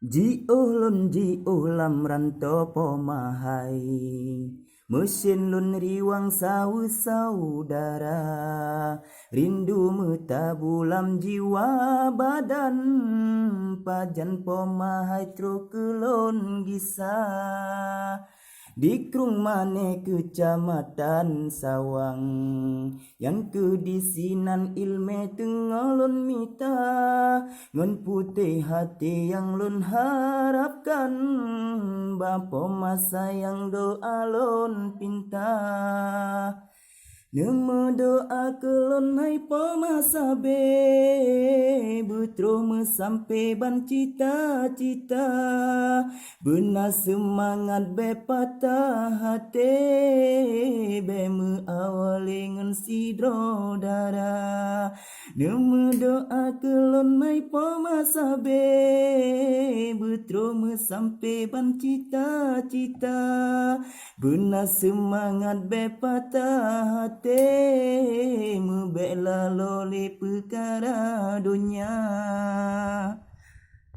Ji ulun ji ulam ranto pomahai mesin lun riwang saudara rindu metabulam jiwa badan pajan pomahai tro kelon gisa di Krung Mane Kecamatan Sawang yang kedisinan ilme tengalon mita ngon putih hati yang lun harapkan bapa masa yang doa lon pinta Nemu doa kelon hai pemasa be Betro me sampai ban cita-cita Benar semangat be patah hati Be me awali ngan sidro dara Nemu doa kelon hai pemasa be Betro me sampai ban cita-cita Benar semangat be patah hati Membela loli perkara dunia